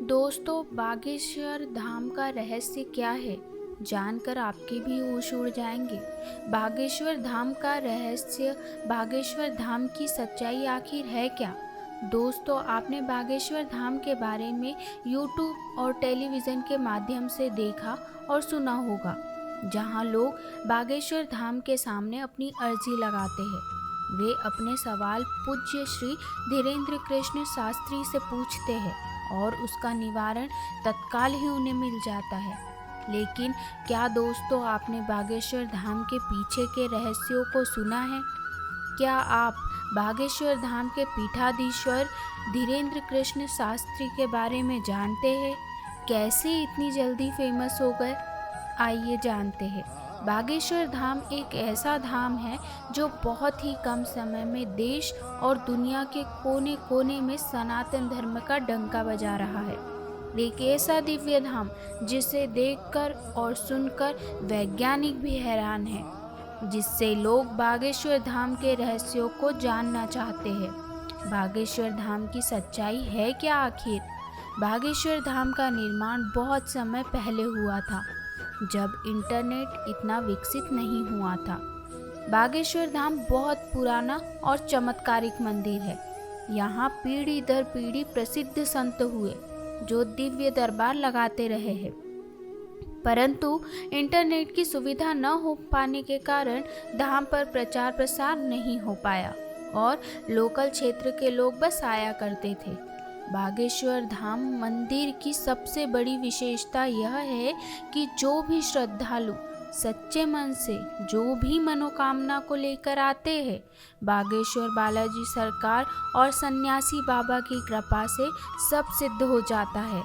दोस्तों, बागेश्वर धाम का रहस्य क्या है जानकर आपके भी होश उड़ जाएंगे। बागेश्वर धाम का रहस्य, बागेश्वर धाम की सच्चाई आखिर है क्या? दोस्तों, आपने बागेश्वर धाम के बारे में YouTube और टेलीविज़न के माध्यम से देखा और सुना होगा, जहां लोग बागेश्वर धाम के सामने अपनी अर्जी लगाते हैं। वे अपने सवाल पूज्य श्री धीरेन्द्र कृष्ण शास्त्री से पूछते हैं और उसका निवारण तत्काल ही उन्हें मिल जाता है। लेकिन क्या दोस्तों, आपने बागेश्वर धाम के पीछे के रहस्यों को सुना है? क्या आप बागेश्वर धाम के पीठाधीश्वर धीरेन्द्र कृष्ण शास्त्री के बारे में जानते हैं? कैसे इतनी जल्दी फेमस हो गए? आइए जानते हैं। बागेश्वर धाम एक ऐसा धाम है जो बहुत ही कम समय में देश और दुनिया के कोने कोने में सनातन धर्म का डंका बजा रहा है। एक ऐसा दिव्य धाम जिसे देखकर और सुनकर वैज्ञानिक भी हैरान हैं, जिससे लोग बागेश्वर धाम के रहस्यों को जानना चाहते हैं। बागेश्वर धाम की सच्चाई है क्या आखिर? बागेश्वर धाम का निर्माण बहुत समय पहले हुआ था, जब इंटरनेट इतना विकसित नहीं हुआ था। बागेश्वर धाम बहुत पुराना और चमत्कारिक मंदिर है। यहाँ पीढ़ी दर पीढ़ी प्रसिद्ध संत हुए, जो दिव्य दरबार लगाते रहे हैं। परंतु इंटरनेट की सुविधा न हो पाने के कारण धाम पर प्रचार प्रसार नहीं हो पाया और लोकल क्षेत्र के लोग बस आया करते थे। बागेश्वर धाम मंदिर की सबसे बड़ी विशेषता यह है कि जो भी श्रद्धालु सच्चे मन से जो भी मनोकामना को लेकर आते हैं, बागेश्वर बालाजी सरकार और सन्यासी बाबा की कृपा से सब सिद्ध हो जाता है।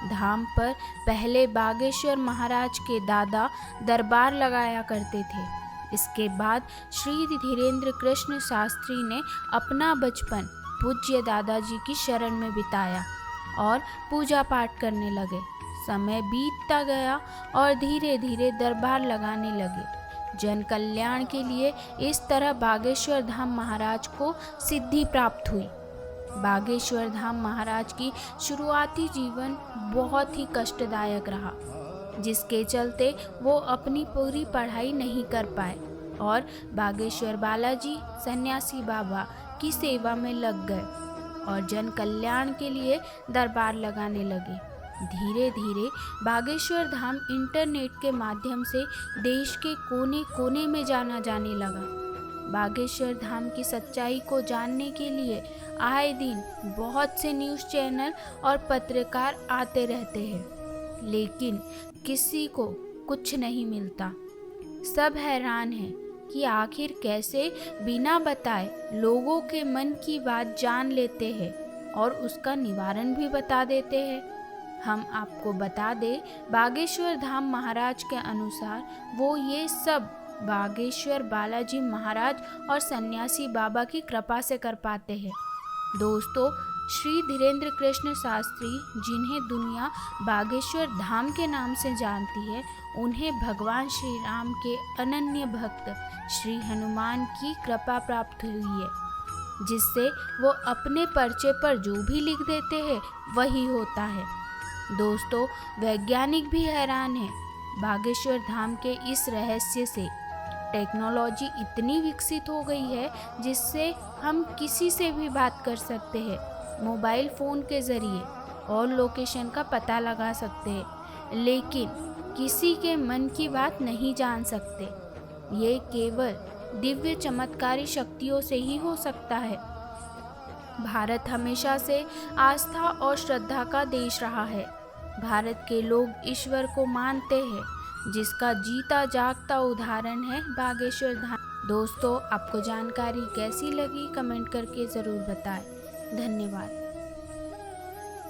धाम पर पहले बागेश्वर महाराज के दादा दरबार लगाया करते थे। इसके बाद श्री धीरेन्द्र कृष्ण शास्त्री ने अपना बचपन पूज्य दादाजी की शरण में बिताया और पूजा पाठ करने लगे। समय बीतता गया और धीरे धीरे दरबार लगाने लगे। जन कल्याण के लिए इस तरह बागेश्वर धाम महाराज को सिद्धि प्राप्त हुई। बागेश्वर धाम महाराज की शुरुआती जीवन बहुत ही कष्टदायक रहा, जिसके चलते वो अपनी पूरी पढ़ाई नहीं कर पाए और बागेश्वर बालाजी सन्यासी बाबा की सेवा में लग गए और जन कल्याण के लिए दरबार लगाने लगे। धीरे धीरे बागेश्वर धाम इंटरनेट के माध्यम से देश के कोने कोने में जाना जाने लगा। बागेश्वर धाम की सच्चाई को जानने के लिए आए दिन बहुत से न्यूज़ चैनल और पत्रकार आते रहते हैं, लेकिन किसी को कुछ नहीं मिलता। सब हैरान हैं कि आखिर कैसे बिना बताए लोगों के मन की बात जान लेते हैं और उसका निवारण भी बता देते हैं। हम आपको बता दें, बागेश्वर धाम महाराज के अनुसार वो ये सब बागेश्वर बालाजी महाराज और सन्यासी बाबा की कृपा से कर पाते हैं। दोस्तों, श्री धीरेन्द्र कृष्ण शास्त्री, जिन्हें दुनिया बागेश्वर धाम के नाम से जानती है, उन्हें भगवान श्री राम के अनन्य भक्त श्री हनुमान की कृपा प्राप्त हुई है, जिससे वो अपने पर्चे पर जो भी लिख देते हैं वही होता है। दोस्तों, वैज्ञानिक भी हैरान हैं बागेश्वर धाम के इस रहस्य से। टेक्नोलॉजी इतनी विकसित हो गई है जिससे हम किसी से भी बात कर सकते हैं, मोबाइल फ़ोन के ज़रिए, और लोकेशन का पता लगा सकते हैं, लेकिन किसी के मन की बात नहीं जान सकते। ये केवल दिव्य चमत्कारी शक्तियों से ही हो सकता है। भारत हमेशा से आस्था और श्रद्धा का देश रहा है। भारत के लोग ईश्वर को मानते हैं, जिसका जीता जागता उदाहरण है बागेश्वर धाम। दोस्तों, आपको जानकारी कैसी लगी कमेंट करके ज़रूर बताएं। धन्यवाद।